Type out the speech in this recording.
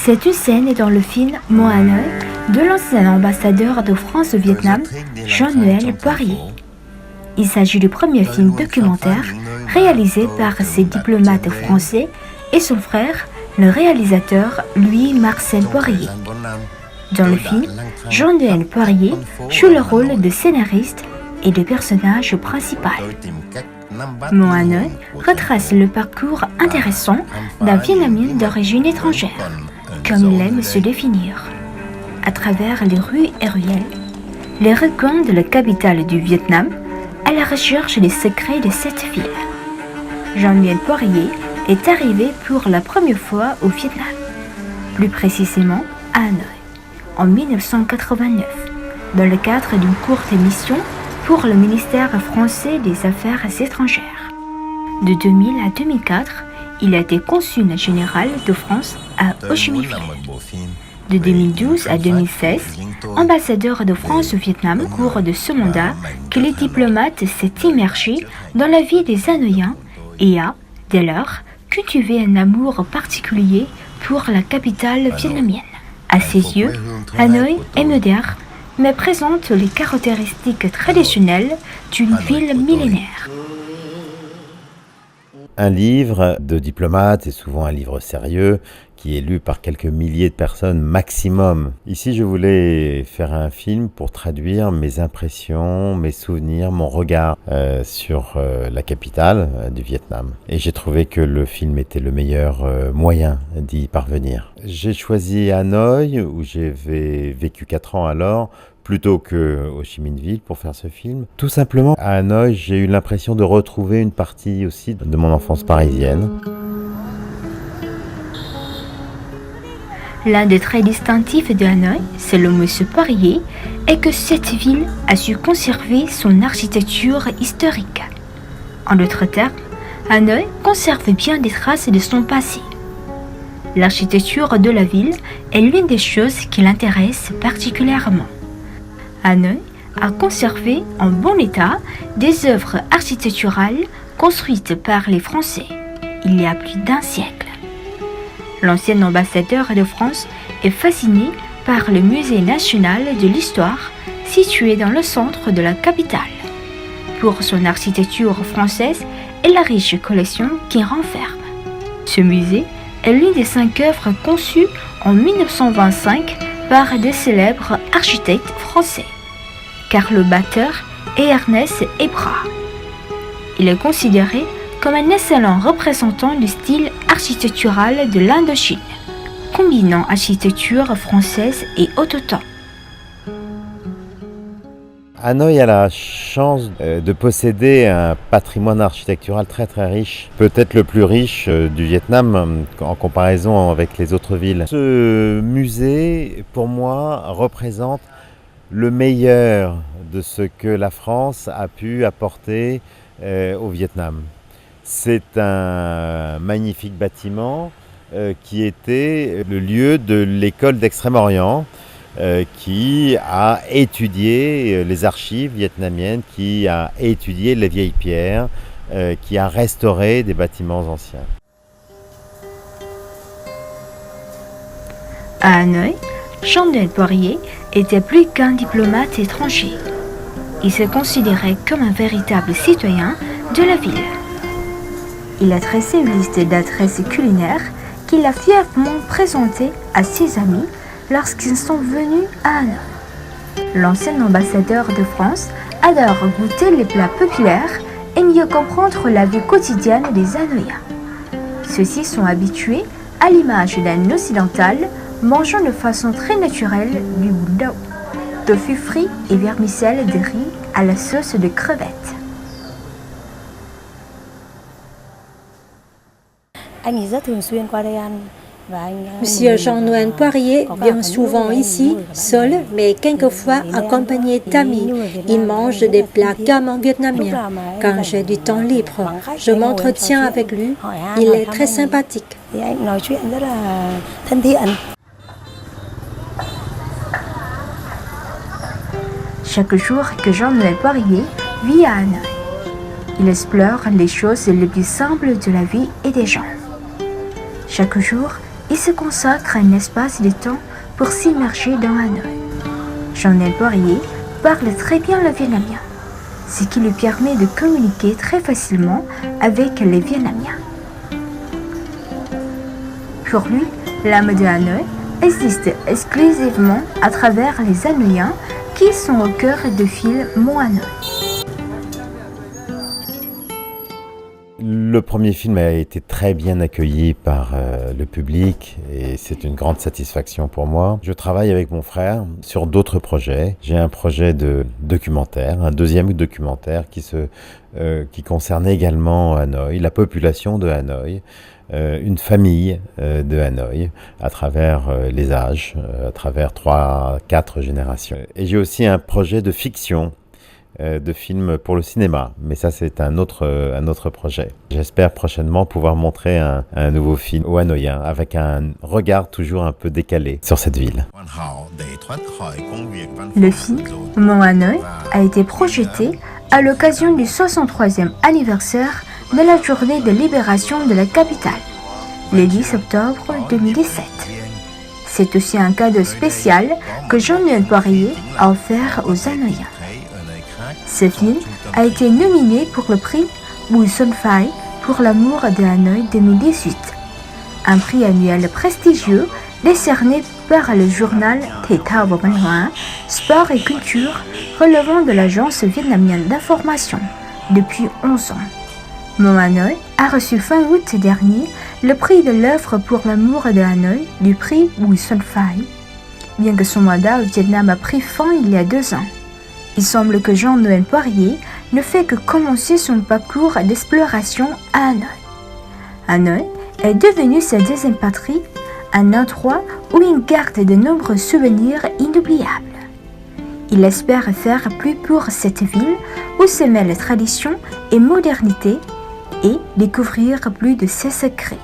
C'est une scène dans le film Mo Hanoï de l'ancien ambassadeur de France au Vietnam, Jean-Noël Poirier. Il s'agit du premier film documentaire réalisé par ces diplomates français et son frère, le réalisateur Louis-Marcel Poirier. Dans le film, Jean-Noël Poirier joue le rôle de scénariste et de personnage principal. Mo Hanoï retrace le parcours intéressant d'un Vietnamien d'origine étrangère, comme il aime se définir, à travers les rues et ruelles, les recoins de la capitale du Vietnam, à la recherche des secrets de cette ville. Jean-Noël Poirier est arrivé pour la première fois au Vietnam, plus précisément à Hanoï, en 1989, dans le cadre d'une courte mission pour le ministère français des Affaires étrangères. De 2000 à 2004, il a été consul général de France à Ho Chi Minh Ville. De 2012 à 2016, ambassadeur de France au Vietnam, au cours de ce mandat, que le diplomate s'est immergé dans la vie des Hanoïens et a, dès lors, cultivé un amour particulier pour la capitale vietnamienne. À ses yeux, Hanoï est moderne, mais présente les caractéristiques traditionnelles d'une ville millénaire. Un livre de diplomate est souvent un livre sérieux qui est lu par quelques milliers de personnes maximum. Ici, je voulais faire un film pour traduire mes impressions, mes souvenirs, mon regard sur la capitale du Vietnam. Et j'ai trouvé que le film était le meilleur moyen d'y parvenir. J'ai choisi Hanoï, où j'ai vécu 4 ans alors, plutôt que Ho Chi Minh Ville pour faire ce film. Tout simplement, à Hanoï, j'ai eu l'impression de retrouver une partie aussi de mon enfance parisienne. L'un des traits distinctifs de Hanoï, selon M. Poirier, est que cette ville a su conserver son architecture historique. En d'autres termes, Hanoï conserve bien des traces de son passé. L'architecture de la ville est l'une des choses qui l'intéresse particulièrement. Hanoï a conservé en bon état des œuvres architecturales construites par les Français il y a plus d'1 siècle. L'ancien ambassadeur de France est fasciné par le Musée national de l'histoire situé dans le centre de la capitale, pour son architecture française et la riche collection qu'il renferme. Ce musée est l'une des 5 œuvres conçues en 1925 par des célèbres architectes français, Carlo Batter et Ernest Hebra. Il est considéré comme un excellent représentant du style architectural de l'Indochine, combinant architecture française et autochtone. Hanoï a la chance de posséder un patrimoine architectural très très riche, peut-être le plus riche du Vietnam en comparaison avec les autres villes. Ce musée, pour moi, représente le meilleur de ce que la France a pu apporter au Vietnam. C'est un magnifique bâtiment qui était le lieu de l'école d'Extrême-Orient, qui a étudié les archives vietnamiennes, qui a étudié les vieilles pierres, qui a restauré des bâtiments anciens. À Hanoï, Jean-Noël Poirier était plus qu'un diplomate étranger. Il se considérait comme un véritable citoyen de la ville. Il a tracé une liste d'adresses culinaires qu'il a fièrement présentées à ses amis lorsqu'ils sont venus à Hanoï. L'ancien ambassadeur de France adore goûter les plats populaires et mieux comprendre la vie quotidienne des Hanoïens. Ceux-ci sont habitués, à l'image d'un occidental, mangeant de façon très naturelle du bouillon, tofu frit et vermicelle de riz à la sauce de crevettes. Monsieur Jean-Noël Poirier vient souvent ici, seul, mais quelquefois accompagné d'amis. Il mange des plats gamants vietnamiens. Quand j'ai du temps libre, je m'entretiens avec lui. Il est très sympathique. Chaque jour que Jean-Noël Poirier vit à Hanoï, il explore les choses les plus simples de la vie et des gens. Chaque jour, il se consacre un espace de temps pour s'immerger dans Hanoï. Jean-Noël Poirier parle très bien le vietnamien, ce qui lui permet de communiquer très facilement avec les Vietnamiens. Pour lui, l'âme de Hanoï existe exclusivement à travers les Hanoïens qui sont au cœur du film Mon Hanoï. Le premier film a été très bien accueilli par le public et c'est une grande satisfaction pour moi. Je travaille avec mon frère sur d'autres projets. J'ai un projet de documentaire, un deuxième documentaire qui concerne également Hanoï, la population de Hanoï, une famille de Hanoï à travers les âges, à travers 3-4 générations. Et j'ai aussi un projet de fiction, de films pour le cinéma, mais ça c'est un autre projet. J'espère prochainement pouvoir montrer un nouveau film aux Hanoïens avec un regard toujours un peu décalé sur cette ville. Le film Mon Hanoï a été projeté à l'occasion du 63e anniversaire de la journée de libération de la capitale, le 10 octobre 2017. C'est aussi un cadeau spécial que Jean-Noël Poirier a offert aux Hanoïens. Ce film a été nominé pour le prix Bùi Xuân Phái pour l'amour de Hanoï 2018, un prix annuel prestigieux décerné par le journal Thể thao và Văn hóa, Sport et Culture relevant de l'agence vietnamienne d'information depuis 11 ans. Mon Hanoï a reçu fin août dernier le prix de l'œuvre pour l'amour de Hanoï du prix Bùi Xuân Phái, bien que son mandat au Vietnam a pris fin il y a 2 ans. Il semble que Jean-Noël Poirier ne fait que commencer son parcours d'exploration à Hanoï. Hanoï est devenu sa deuxième patrie, un endroit où il garde de nombreux souvenirs inoubliables. Il espère faire plus pour cette ville où se mêlent tradition et modernité et découvrir plus de ses secrets.